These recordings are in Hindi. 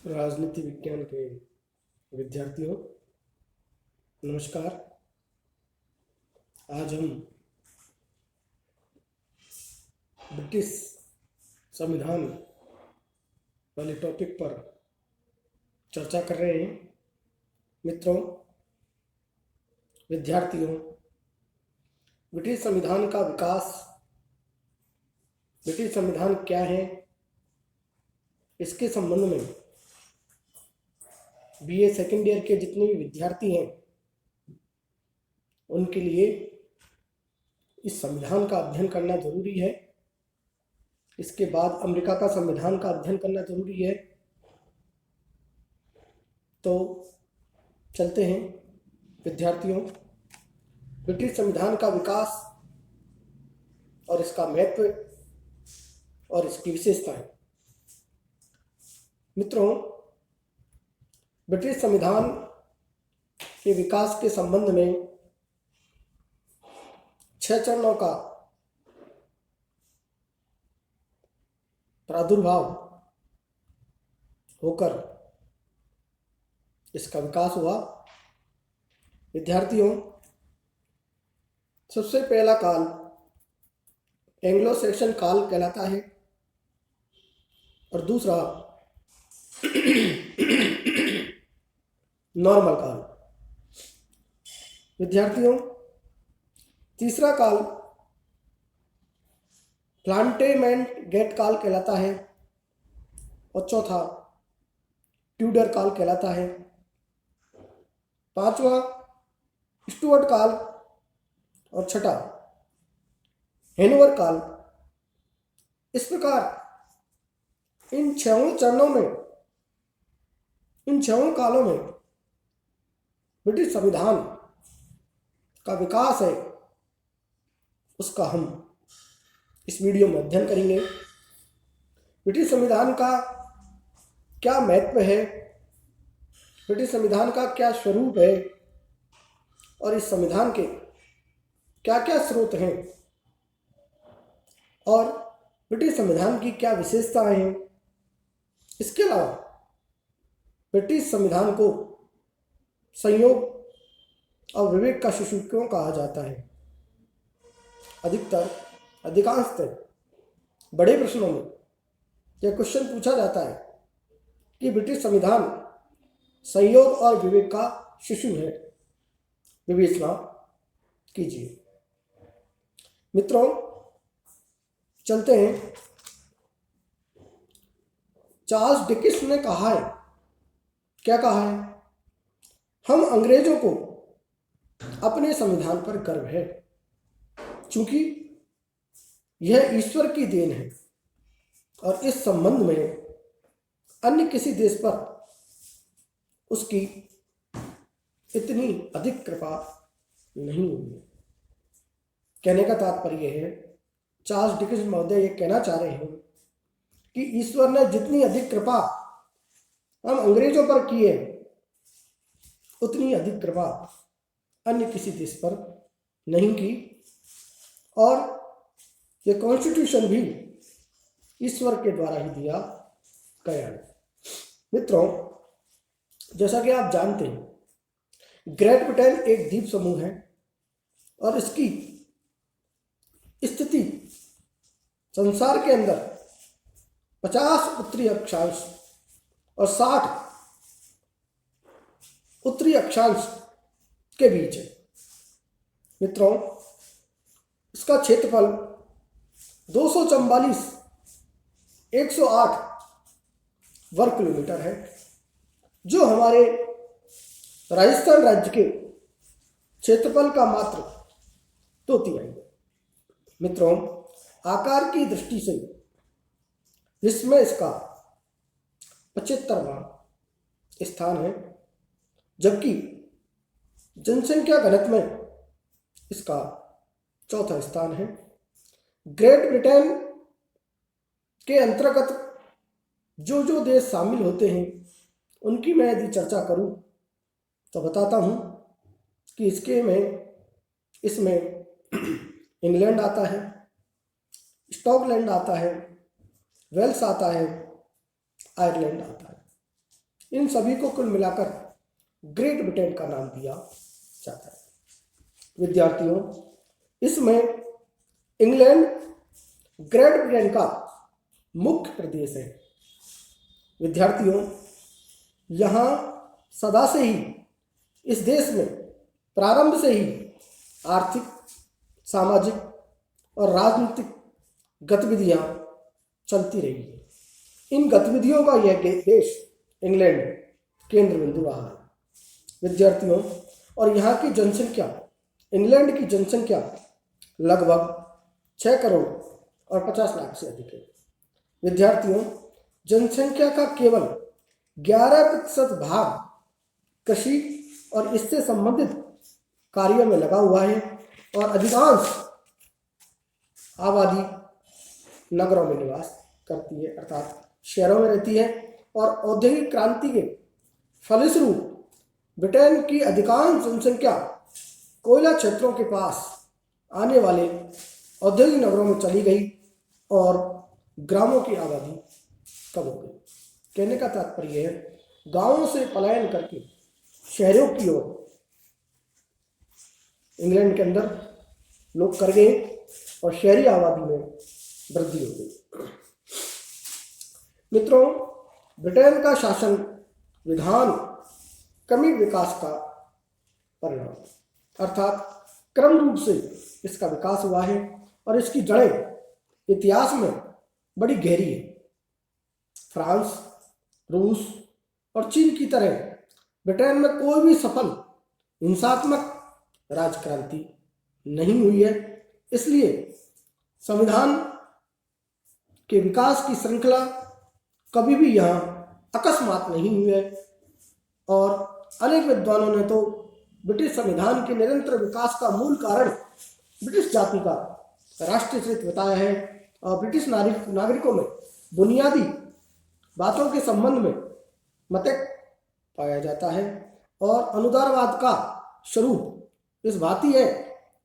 राजनीति विज्ञान के विद्यार्थियों, नमस्कार। आज हम ब्रिटिश संविधान वाले टॉपिक पर चर्चा कर रहे हैं। मित्रों, विद्यार्थियों, ब्रिटिश संविधान का विकास, ब्रिटिश संविधान क्या है, इसके संबंध में बीए सेकेंड ईयर के जितने भी विद्यार्थी हैं उनके लिए इस संविधान का अध्ययन करना जरूरी है। इसके बाद अमेरिका का संविधान का अध्ययन करना जरूरी है। तो चलते हैं विद्यार्थियों, ब्रिटिश संविधान का विकास और इसका महत्व और इसकी विशेषताएं। मित्रों, ब्रिटिश संविधान के विकास के संबंध में 6 चरणों का प्रादुर्भाव होकर इसका विकास हुआ। विद्यार्थियों, सबसे पहला काल एंग्लो सैक्सन काल कहलाता है और दूसरा नॉर्मल काल। विद्यार्थियों, तीसरा काल प्लांटेमेंट गेट काल कहलाता है और चौथा ट्यूडर काल कहलाता है। पांचवा स्टुअर्ट काल और छठा हेनोवर काल। इस प्रकार इन 6 चरणों में, इन 6 कालों में ब्रिटिश संविधान का विकास है, उसका हम इस वीडियो में अध्ययन करेंगे। ब्रिटिश संविधान का क्या महत्व है, ब्रिटिश संविधान का क्या स्वरूप है और इस संविधान के क्या क्या स्रोत हैं और ब्रिटिश संविधान की क्या विशेषताएं हैं। इसके अलावा ब्रिटिश संविधान को संयोग और विवेक का शिशु क्यों कहा जाता है। अधिकांशतः बड़े प्रश्नों में यह क्वेश्चन पूछा जाता है कि ब्रिटिश संविधान संयोग और विवेक का शिशु है। विवेचना कीजिए। मित्रों, चलते हैं। चार्ल्स डिकेंस ने कहा है, क्या कहा है? हम अंग्रेजों को अपने संविधान पर गर्व है क्योंकि यह ईश्वर की देन है और इस संबंध में अन्य किसी देश पर उसकी इतनी अधिक कृपा नहीं हुई। कहने का तात्पर्य है, चार्ल्स डिकेंस महोदय ये कहना चाह रहे हैं कि ईश्वर ने जितनी अधिक कृपा हम अंग्रेजों पर की है, उतनी अधिक कृपा अन्य किसी देश पर नहीं की और ये कॉन्स्टिट्यूशन भी ईश्वर के द्वारा ही दिया गया है। मित्रों, जैसा कि आप जानते हैं, ग्रेट ब्रिटेन एक द्वीप समूह है और इसकी स्थिति संसार के अंदर 50 उत्तरी अक्षांश और 60 उत्तरी अक्षांश के बीच है। मित्रों, इसका क्षेत्रफल 244,108 वर्ग किलोमीटर है, जो हमारे राजस्थान राज्य के क्षेत्रफल का मात्र 2/3 है। मित्रों, आकार की दृष्टि से विश्व में इसका 75वां स्थान है, जबकि जनसंख्या घनत्व में इसका 4था स्थान है। ग्रेट ब्रिटेन के अंतर्गत जो जो देश शामिल होते हैं उनकी मैं यदि चर्चा करूं तो बताता हूं कि इसमें इंग्लैंड आता है, स्कॉटलैंड आता है, वेल्स आता है, आयरलैंड आता है। इन सभी को कुल मिलाकर ग्रेट ब्रिटेन का नाम दिया जाता है। विद्यार्थियों, इसमें इंग्लैंड ग्रेट ब्रिटेन का मुख्य प्रदेश है। विद्यार्थियों, यहाँ सदा से ही इस देश में प्रारंभ से ही आर्थिक, सामाजिक और राजनीतिक गतिविधियां चलती रही है। इन गतिविधियों का यह देश इंग्लैंड केंद्र बिंदु रहा है। विद्यार्थियों, और यहाँ की जनसंख्या, इंग्लैंड की जनसंख्या लगभग 6 करोड़ और 50 लाख से अधिक है। विद्यार्थियों, जनसंख्या का केवल 11% भाग कृषि और इससे संबंधित कार्यों में लगा हुआ है और अधिकांश आबादी नगरों में निवास करती है, अर्थात शहरों में रहती है। और औद्योगिक क्रांति के फलस्वरूप ब्रिटेन की अधिकांश जनसंख्या कोयला क्षेत्रों के पास आने वाले औद्योगिक नगरों में चली गई और ग्रामों की आबादी कम हो गई। कहने का तात्पर्य है, गांवों से पलायन करके शहरों की ओर इंग्लैंड के अंदर लोग कर गए और शहरी आबादी में वृद्धि हो गई। मित्रों, ब्रिटेन का शासन विधान क्रमिक विकास का परिणाम, अर्थात क्रम रूप से इसका विकास हुआ है और इसकी जड़ें इतिहास में बड़ी गहरी है। फ्रांस, रूस और चीन की तरह ब्रिटेन में कोई भी सफल हिंसात्मक राजक्रांति नहीं हुई है। इसलिए संविधान के विकास की श्रृंखला कभी भी यहाँ अकस्मात नहीं हुई है और अनेक विद्वानों ने तो ब्रिटिश संविधान के निरंतर विकास का मूल कारण ब्रिटिश जाति का राष्ट्रीय चरित्र बताया है और ब्रिटिश नागरिकों में बुनियादी बातों के संबंध में मत पाया जाता है। और अनुदारवाद का स्वरूप इस भांति है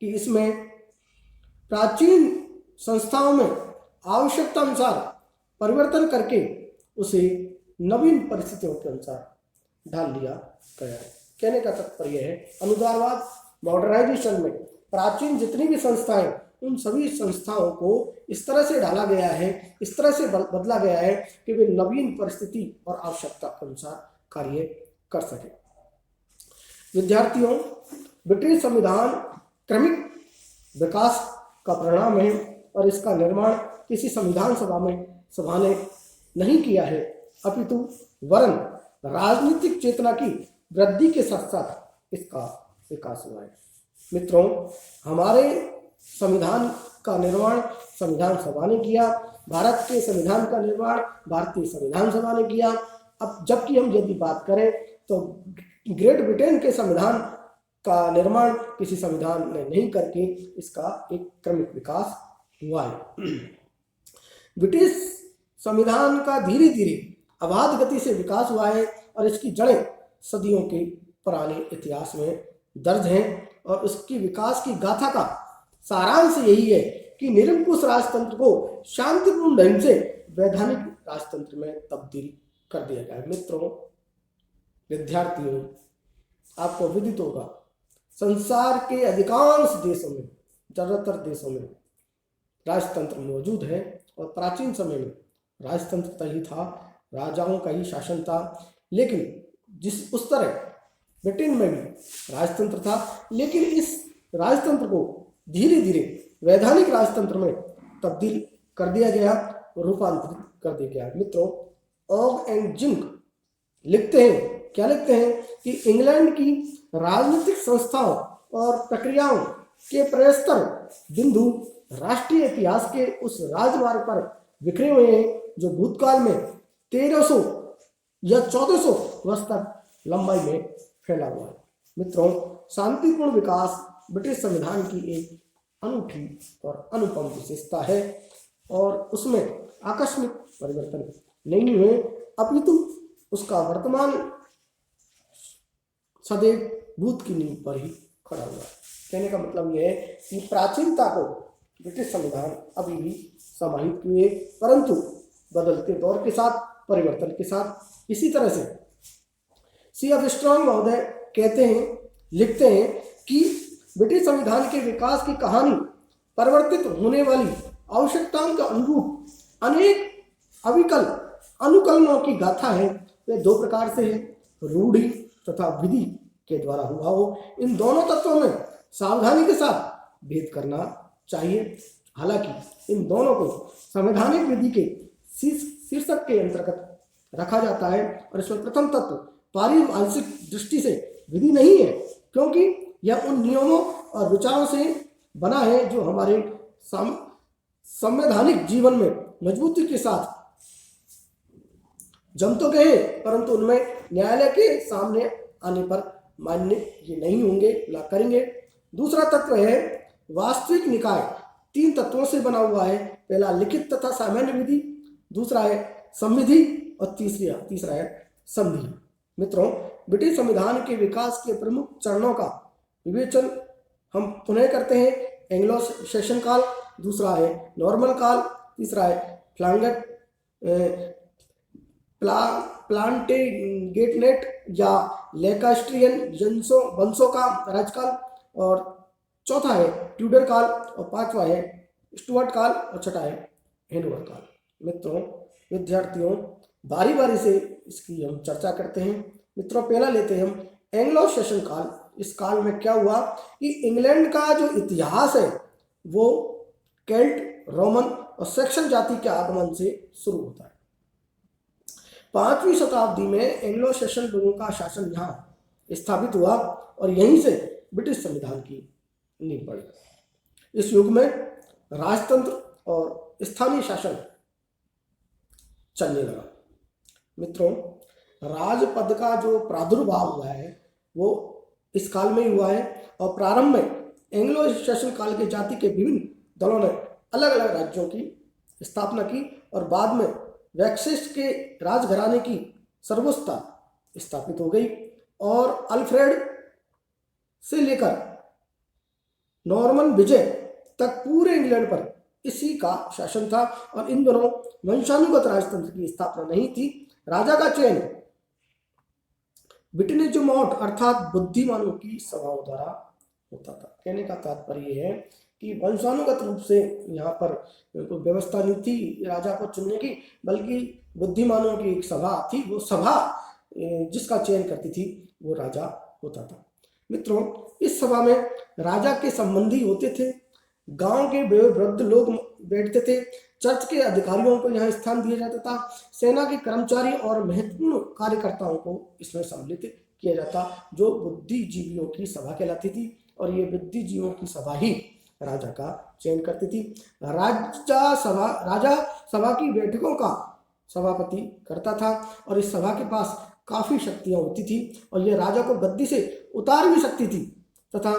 कि इसमें प्राचीन संस्थाओं में आवश्यकता अनुसार परिवर्तन करके उसे नवीन परिस्थितियों के अनुसार ढाल लिया गया है। कहने का तात्पर्य है, अनुदारवाद मॉडर्नाइजेशन में प्राचीन जितनी भी संस्थाएं, उन सभी संस्थाओं को इस तरह से ढाला गया है, इस तरह से बदला गया है कि वे नवीन परिस्थिति और आवश्यकता के अनुसार कार्य कर सके। विद्यार्थियों, ब्रिटिश संविधान क्रमिक विकास का परिणाम है और इसका निर्माण किसी संविधान सभा ने नहीं किया है, अपितु वरन राजनीतिक चेतना की वृद्धि के साथ साथ इसका विकास हुआ है। मित्रों, हमारे संविधान का निर्माण संविधान सभा ने किया, भारत के संविधान का निर्माण भारतीय संविधान सभा ने किया। अब जबकि हम यदि बात करें तो ग्रेट ब्रिटेन के संविधान का निर्माण किसी संविधान ने नहीं करके इसका एक क्रमिक विकास हुआ है। ब्रिटिश संविधान का धीरे धीरे अबाध गति से विकास हुआ है और इसकी जड़ें सदियों के पुराने इतिहास में दर्ज हैं और उसकी विकास की गाथा का सारांश यही है कि निरंकुश राजतंत्र को शांतिपूर्ण ढंग से वैधानिक राजतंत्र में तब्दील कर दिया गया है। मित्रों, विद्यार्थियों, आपको विदित होगा, संसार के अधिकांश देशों में, ज्यादातर देशों में राजतंत्र मौजूद है और प्राचीन समय में राजतंत्र ही था, राजाओं का ही शासन था। लेकिन उस तरह ब्रिटेन में भी राजतंत्र था, लेकिन इस राजतंत्र को धीरे धीरे वैधानिक राजतंत्र में तब्दील कर दिया गया, रूपांतरित कर दिया गया। मित्रों, ऑग एंड जिंक लिखते हैं, क्या लिखते हैं कि इंग्लैंड की राजनीतिक संस्थाओं और प्रक्रियाओं के प्रस्तर बिंदु राष्ट्रीय इतिहास के उस राजमार्ग पर बिखरे हुए हैं जो भूतकाल में 1300 या 1400 वर्ष तक लंबाई में फैला हुआ है। मित्रों, शांतिपूर्ण विकास ब्रिटिश संविधान की एक अनूठी और अनुपम विशेषता है और उसमें आकस्मिक परिवर्तन नहीं हुए, अपितु उसका वर्तमान सदैव भूत की नींव पर ही खड़ा हुआ है। कहने का मतलब यह है कि प्राचीनता को ब्रिटिश संविधान अभी भी समाहित किए, परंतु बदलते दौर के साथ, परिवर्तन के साथ, इसी तरह से C.F. स्ट्रॉन्ग महोदय कहते हैं, लिखते हैं कि ब्रिटिश संविधान के विकास की कहानी परिवर्तित होने वाली आवश्यकताओं के अनुरूप अनेक अविकल अनुकलनों की गाथा है। वे दो प्रकार से है, रूढ़ि तथा विधि के द्वारा हुआ हो। इन दोनों तत्वों में सावधानी के साथ भेद करना चाहिए। हालांकि इन दोनों को संवैधानिक विधि के शीर्षक के अंतर्गत रखा जाता है और इसमें प्रथम तत्व पारिभाषिक दृष्टि से विधि नहीं है, क्योंकि यह उन नियमों और विचारों से बना है जो हमारे संवैधानिक जीवन में मजबूती के साथ जम तो गए, परंतु उनमें न्यायालय के सामने आने पर मान्य ये नहीं होंगे, ला करेंगे। दूसरा तत्व है वास्तविक निकाय। तीन तत्वों से बना हुआ है। पहला लिखित तथा सामान्य विधि, दूसरा है संविधि और तीसरा है संधि। मित्रों, ब्रिटिश संविधान के विकास के प्रमुख चरणों का विवेचन हम पुनः करते हैं। एंग्लो सेशन काल, दूसरा है नॉर्मल काल, तीसरा है प्लांटेगेटनेट या लैंकास्ट्रियन वंशों का राजकाल, और चौथा है ट्यूडर काल, और पांचवा है स्टुअर्ट काल, और छठा है हैनोवर काल। मित्रों, विद्यार्थियों, बारी बारी से इसकी हम चर्चा करते हैं। मित्रों, पहला लेते हैं हम एंग्लो सेशन काल। इस काल में क्या हुआ कि इंग्लैंड का जो इतिहास है वो केल्ट, रोमन और सेक्सन जाति के आगमन से शुरू होता है। 5वीं शताब्दी में एंग्लो सेशन लोगों का शासन यहाँ स्थापित हुआ और यहीं से ब्रिटिश संविधान की नींव पड़ी। इस युग में राजतंत्र और स्थानीय शासन चलने लगा। मित्रों, राजपद का जो प्रादुर्भाव हुआ है वो इस काल में ही हुआ है और प्रारंभ में एंग्लो सेशन काल के जाति के विभिन्न दलों ने अलग अलग राज्यों की स्थापना की और बाद में वैक्सेस के राजघराने की सर्वोच्चता स्थापित हो गई और अल्फ्रेड से लेकर नॉर्मन विजय तक पूरे इंग्लैंड पर इसी का शासन था और इन दोनों वंशानुगत राजतंत्र की स्थापना नहीं थी। राजा का चयन विटिनेजुमॉट अर्थात बुद्धिमानों की सभाओं द्वारा होता था। कहने का तात्पर्य है कि वंशानुगत रूप से यहाँ पर कोई व्यवस्था नहीं थी राजा को चुनने की, बल्कि बुद्धिमानों की एक सभा थी। वो सभा जिसका चयन करती थी वो राजा होता था। मित्रों, इस सभा में राजा के संबंधी होते थे, गांव के वृद्ध लोग बैठते थे, चर्च के अधिकारियों को यहाँ स्थान दिया जाता था, सेना के कर्मचारी और महत्वपूर्ण कार्यकर्ताओं को इसमें सम्मिलित किया जाता, जो बुद्धिजीवियों की सभा कहलाती थी और ये बुद्धिजीवियों की सभा ही राजा का चयन करती थी। राजा सभा की बैठकों का सभापति करता था और इस सभा के पास काफी शक्तियां होती थी और यह राजा को गद्दी से उतार भी सकती थी तथा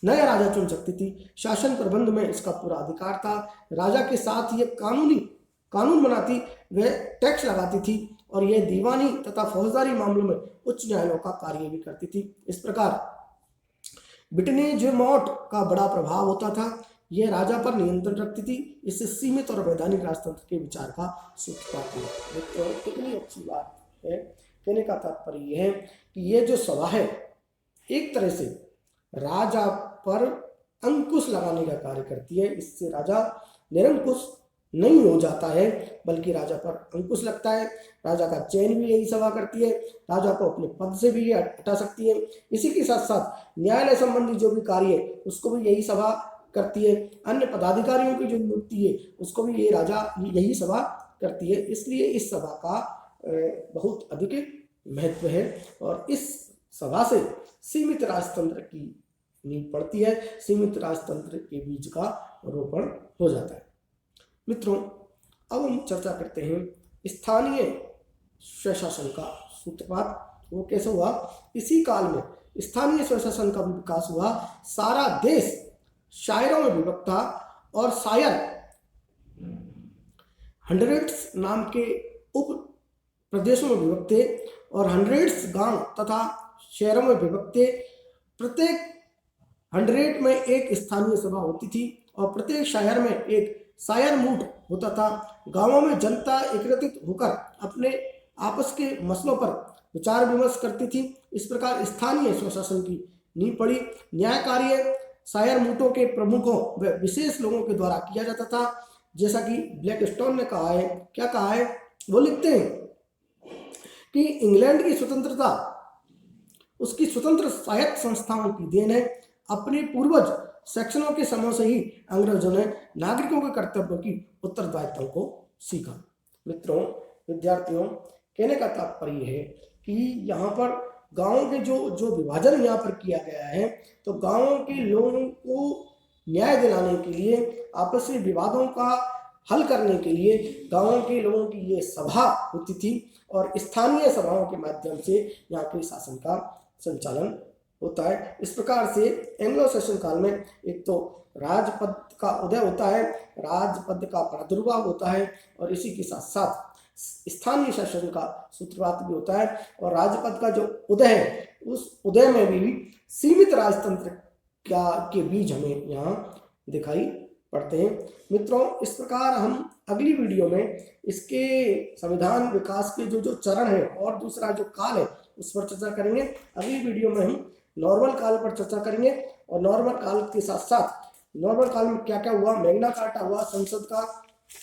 नया राजा चुन सकती थी। शासन प्रबंध में इसका पूरा अधिकार था। राजा के साथ ये कानून बनाती, वह टैक्स लगाती थी और यह दीवानी तथा फौजदारी मामलों में उच्च न्यायालयों का कार्य भी करती थी। इस प्रकार विटिनेजुमॉट का बड़ा प्रभाव होता था। यह राजा पर नियंत्रण रखती थी। इससे सीमित और वैधानिक राजतंत्र के विचार का सूत्रपात हुआ। कितनी अच्छी बात है। कहने का तात्पर्य यह है कि यह जो सभा है एक तरह से राजा पर अंकुश लगाने का कार्य करती है। इससे राजा निरंकुश नहीं हो जाता है, बल्कि राजा पर अंकुश लगता है। राजा का चयन भी यही सभा करती है। राजा को अपने पद से भी हटा सकती है। इसी के साथ साथ न्यायालय संबंधी जो भी कार्य है उसको भी यही सभा करती है। अन्य पदाधिकारियों की जो नियुक्ति है उसको भी ये राजा यही सभा करती है। इसलिए इस सभा का बहुत अधिक महत्व है और इस सभा से सीमित राजतंत्र की नींव पड़ती है। सीमित राजतंत्र के बीज का रोपण हो जाता है। मित्रों, अब हम चर्चा करते हैं स्थानीय स्वशासन का सूत्रपात। वो कैसे हुआ? इसी काल में स्थानीय स्वशासन का भी विकास हुआ। सारा देश शायरों में विभक्त था और शायर हंड्रेड्स नाम के उप प्रदेशों में विभक्त थे और हंड्रेड्स गांव तथा शहरों में विभक्त थे। प्रत्येक 100 में एक स्थानीय सभा होती थी और प्रत्येक शहर में एक शायर मूठ होता था। गांवों में जनता एकत्रित होकर अपने आपस के मसलों पर विचार विमर्श करती थी। इस प्रकार स्थानीय स्वशासन की नींव पड़ी। न्याय कार्य शायर मूटों के प्रमुखों व विशेष लोगों के द्वारा किया जाता था, जैसा कि ब्लैकस्टोन ने कहा है। क्या कहा है? वो लिखते हैं कि इंग्लैंड की स्वतंत्रता उसकी स्वतंत्र स्वायत्त संस्थाओं की देन है। अपने पूर्वज सेक्शनों के समय से ही अंग्रेजों ने नागरिकों के कर्तव्यों की उत्तरदायित्व को सीखा। मित्रों, विद्यार्थियों, कहने का तात्पर्य है कि यहाँ पर गांवों के जो विभाजन यहाँ पर किया गया है, तो गांवों के लोगों को न्याय दिलाने के लिए, आपसी विवादों का हल करने के लिए गांवों के लोगों की ये सभा होती थी और स्थानीय सभाओं के माध्यम से यहाँ के शासन का संचालन होता है। इस प्रकार से एंग्लो सैक्सन काल में एक तो राजपद का उदय होता है, राजपद का प्रादुर्भाव होता है और इसी के साथ साथ स्थानीय शासन का सूत्रपात भी होता है। और राजपद का जो उदय है, उस उदय में भी सीमित राजतंत्र के बीज हमें यहाँ दिखाई पढ़ते हैं। मित्रों, इस प्रकार हम अगली वीडियो में इसके संविधान विकास के जो चरण है और दूसरा जो काल है उस पर चर्चा करेंगे। अगली वीडियो में हम नॉर्मल काल पर चर्चा करेंगे और नॉर्मल काल के साथ साथ नॉर्मल काल में क्या क्या हुआ, मैग्ना कार्टा हुआ, संसद का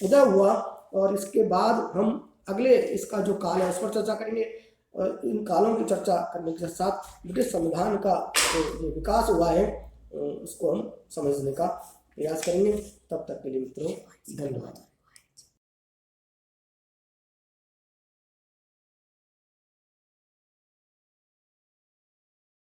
उदय हुआ और इसके बाद हम अगले इसका जो काल है उस पर चर्चा करेंगे। और इन कालों की चर्चा करने के साथ ब्रिटिश संविधान का जो विकास हुआ है उसको हम समझने का प्रयास करेंगे। तब तक के लिए मित्रों, धन्यवाद।